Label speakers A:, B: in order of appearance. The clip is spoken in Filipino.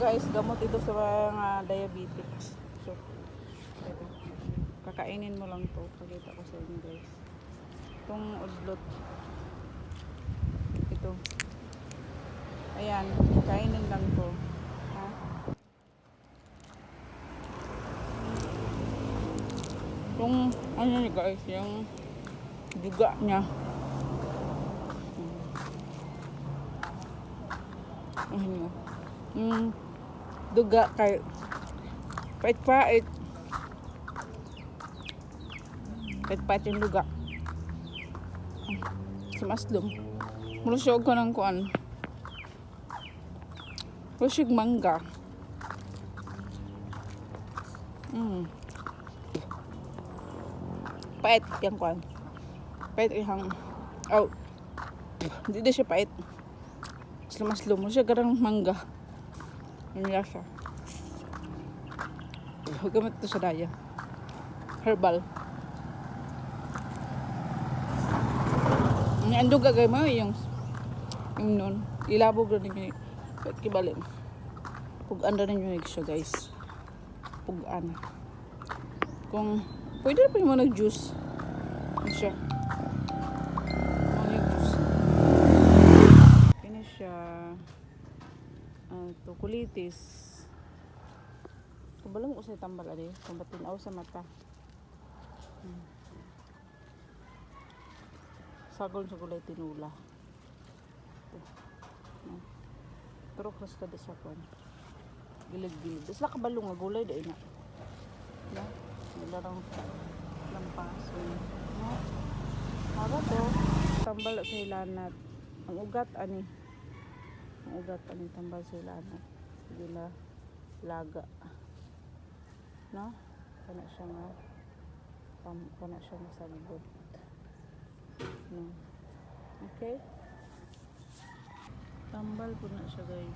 A: guys, gamot ito sa mga diabetics. So, ito. Kakainin mo lang to. Pakita ko sa inyo guys. Itong udlot. Ito. Ayan, kainin lang to. Ha? Yung, ano niya guys, yung duga niya. Ano, yung duga kay pait-pait. Pait-pait yung duga. Sa maslom. Mulusog ko ng kuan. Mulusog mangga. Pait yung kuan. Pait yung oh. Hindi siya pait. Mas lumo siya garang mangga. Yung lasa. Gamit ito sa daya. Herbal. Ang duga gay mo yung nun. Ilabog rin yung kibalim. Pugaan rin yung siya guys. Pugaan. Kung pwede na pa yung mga nag-juice. Ano siya? Ini siya kulitis. Kabalang ko sa tambal ade, pambatinaw sa mata. Sagol sa gulay tinula. Pero kras ka sa kon. Gilid-gilid. Isla kabalong nga gulay dai na. Ya, nilarang lampas. No. Haba to, tambal sa ilanat. Ang ugat ani. Ang ugat ani tambal sa ilanat. Gila laga. No? Kana siya nga kana siya nga sagbot. No. Okay? Tambal po na siya guys.